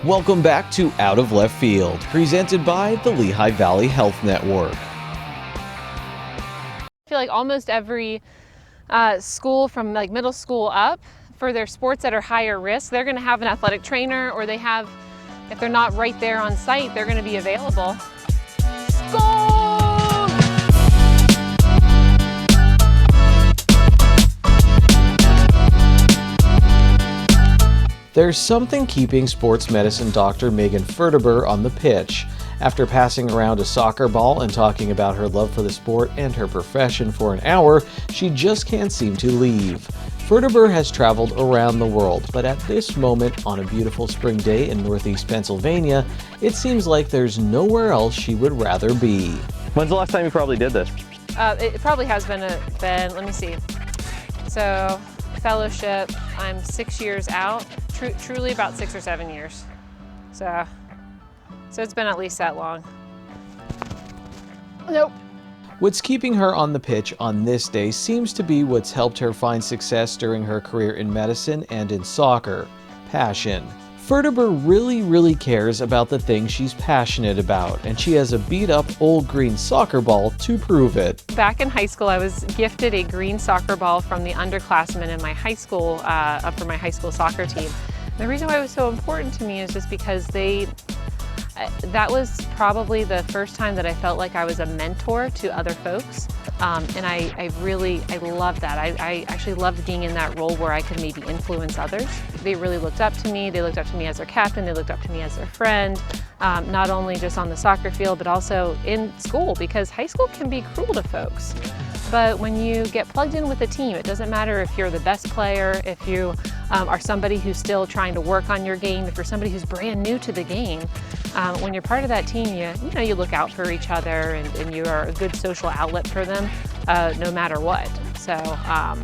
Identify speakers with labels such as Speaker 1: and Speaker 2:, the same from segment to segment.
Speaker 1: Welcome back to Out of Left Field, presented by the Lehigh Valley Health Network.
Speaker 2: I feel like almost every school from like middle school up, for their sports that are higher risk, they're going to have an athletic trainer, or they have, if they're not right there on site, they're going to be available. Goal!
Speaker 1: There's something keeping sports medicine doctor Megan Ferderber on the pitch. After passing around a soccer ball and talking about her love for the sport and her profession for an hour, she just can't seem to leave. Ferderber has traveled around the world, but at this moment, on a beautiful spring day in Northeast Pennsylvania, it seems like there's nowhere else she would rather be.
Speaker 3: When's the last time you probably did this?
Speaker 2: It probably has been, let me see. So, fellowship, I'm 6 years out, truly about 6 or 7 years. So it's been at least that long. Nope.
Speaker 1: What's keeping her on the pitch on this day seems to be what's helped her find success during her career in medicine and in soccer: passion. Ferderber really cares about the things she's passionate about, and she has a beat-up old green soccer ball to prove it.
Speaker 2: Back in high school, I was gifted a green soccer ball from the underclassmen in my high school, for my high school soccer team. The reason why it was so important to me is just because that was probably the first time that I felt like I was a mentor to other folks. And I loved that. I actually loved being in that role where I could maybe influence others. They really looked up to me. They looked up to me as their captain. They looked up to me as their friend, not only just on the soccer field, but also in school, because high school can be cruel to folks. But when you get plugged in with a team, it doesn't matter if you're the best player, if you are somebody who's still trying to work on your game, if you're somebody who's brand new to the game. When you're part of that team, you look out for each other, and you are a good social outlet for them, no matter what. So I'm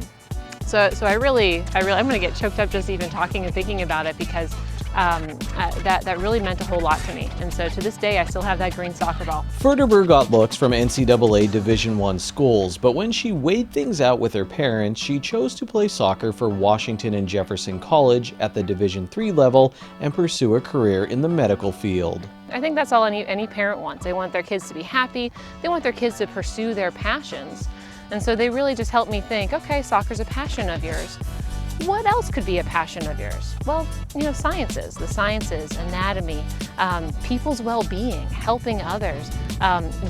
Speaker 2: going to get choked up just even talking and thinking about it, because that really meant a whole lot to me. And so to this day, I still have that green soccer ball.
Speaker 1: Ferderber got looks from NCAA Division I schools, but when she weighed things out with her parents, she chose to play soccer for Washington and Jefferson College at the Division III level and pursue a career in the medical field.
Speaker 2: I think that's all any parent wants. They want their kids to be happy. They want their kids to pursue their passions. And so they really just helped me think, okay, soccer's a passion of yours. What else could be a passion of yours? Well, the sciences, anatomy, people's well-being, helping others,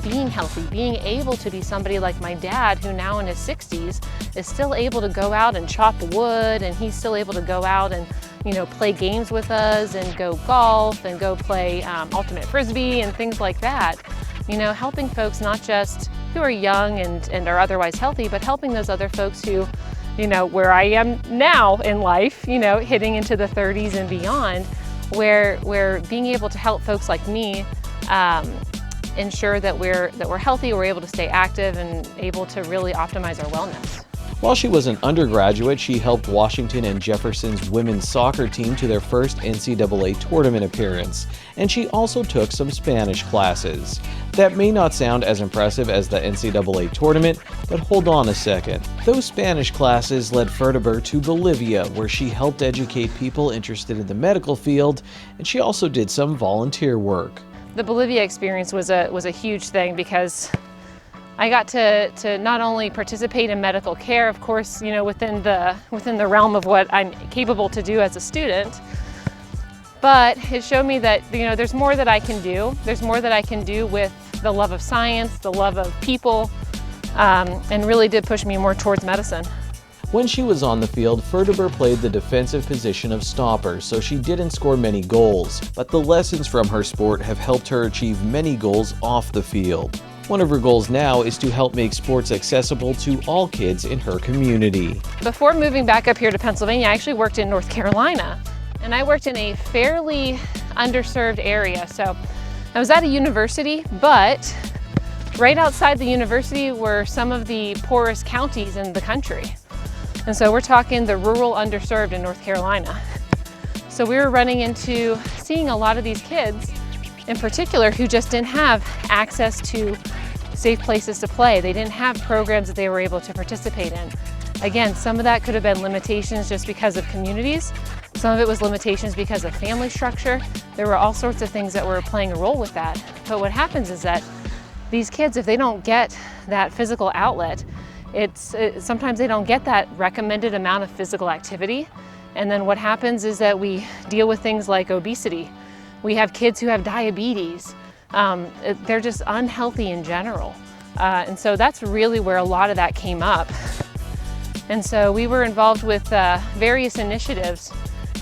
Speaker 2: being healthy, being able to be somebody like my dad, who now in his 60s is still able to go out and chop wood, and he's still able to go out and play games with us and go golf and go play ultimate frisbee and things like that. Helping folks not just who are young and are otherwise healthy, but helping those other folks who, where I am now in life, hitting into the 30s and beyond, where being able to help folks like me ensure that we're healthy, we're able to stay active and able to really optimize our wellness.
Speaker 1: While she was an undergraduate, she helped Washington and Jefferson's women's soccer team to their first NCAA tournament appearance, and she also took some Spanish classes. That may not sound as impressive as the NCAA tournament, but hold on a second. Those Spanish classes led Ferderber to Bolivia, where she helped educate people interested in the medical field, and she also did some volunteer work.
Speaker 2: The Bolivia experience was a huge thing, because I got to not only participate in medical care, of course, within the realm of what I'm capable to do as a student, but it showed me that there's more that I can do. There's more that I can do with the love of science, the love of people, and really did push me more towards medicine.
Speaker 1: When she was on the field, Ferderber played the defensive position of stopper, so she didn't score many goals, but the lessons from her sport have helped her achieve many goals off the field. One of her goals now is to help make sports accessible to all kids in her community. Before
Speaker 2: moving back up here to Pennsylvania, I actually worked in North Carolina, and I worked in a fairly underserved area. So I was at a university, but right outside the university were some of the poorest counties in the country. And so we're talking the rural underserved in North Carolina. So we were running into seeing a lot of these kids in particular who just didn't have access to safe places to play. They didn't have programs that they were able to participate in. Again, some of that could have been limitations just because of communities, Some of it was limitations because of family structure. There were all sorts of things that were playing a role with that. But what happens is that these kids, if they don't get that physical outlet, sometimes they don't get that recommended amount of physical activity. And then what happens is that we deal with things like obesity. We have kids who have diabetes. They're just unhealthy in general. And so that's really where a lot of that came up. And so we were involved with various initiatives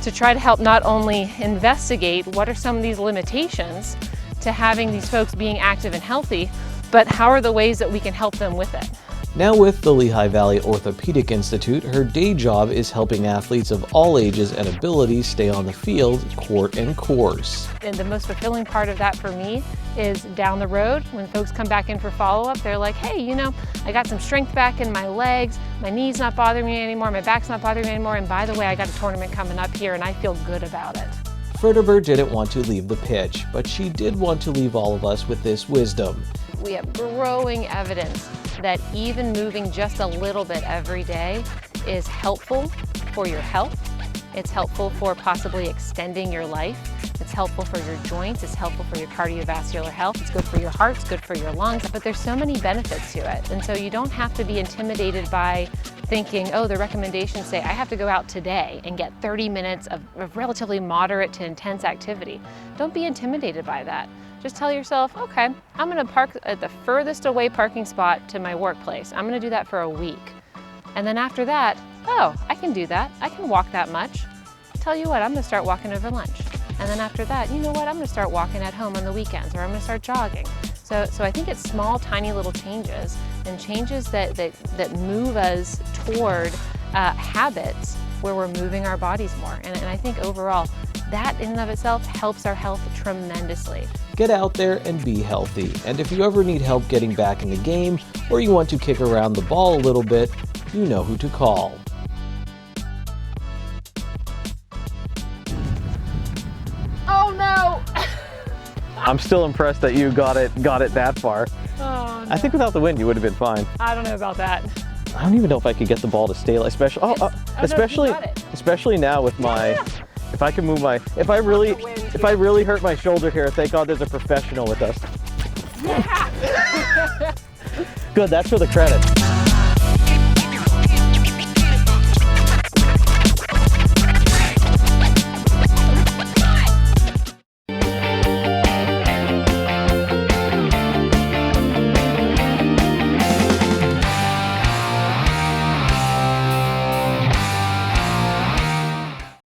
Speaker 2: to try to help not only investigate what are some of these limitations to having these folks being active and healthy, but how are the ways that we can help them with it.
Speaker 1: Now with the Lehigh Valley Orthopedic Institute, her day job is helping athletes of all ages and abilities stay on the field, court, and course.
Speaker 2: And the most fulfilling part of that for me is down the road when folks come back in for follow-up, they're like, hey, you know, I got some strength back in my legs, my knee's not bothering me anymore, my back's not bothering me anymore, and by the way, I got a tournament coming up here and I feel good about it.
Speaker 1: Ferderber didn't want to leave the pitch, but she did want to leave all of us with this wisdom.
Speaker 2: We have growing evidence that even moving just a little bit every day is helpful for your health. It's helpful for possibly extending your life. It's helpful for your joints. It's helpful for your cardiovascular health. It's good for your heart. It's good for your lungs. But there's so many benefits to it. And so you don't have to be intimidated by thinking, oh, the recommendations say I have to go out today and get 30 minutes of relatively moderate to intense activity. Don't be intimidated by that. Just tell yourself, okay, I'm gonna park at the furthest away parking spot to my workplace. I'm gonna do that for a week. And then after that, oh, I can do that. I can walk that much. Tell you what, I'm gonna start walking over lunch. And then after that, you know what, I'm gonna start walking at home on the weekends, or I'm gonna start jogging. So I think it's small, tiny little changes, and changes that move us toward habits where we're moving our bodies more. And I think overall, that in and of itself helps our health tremendously.
Speaker 1: Get out there and be healthy. And if you ever need help getting back in the game, or you want to kick around the ball a little bit, you know who to call.
Speaker 2: Oh no!
Speaker 3: I'm still impressed that you got it that far.
Speaker 2: Oh, no.
Speaker 3: I think without the wind, you would have been fine.
Speaker 2: I don't know about that.
Speaker 3: I don't even know if I could get the ball to stay, especially now with my.
Speaker 2: Yeah.
Speaker 3: If I can move if I really hurt my shoulder here, thank God there's a professional with us.
Speaker 2: Yeah.
Speaker 3: Good, that's for the credit.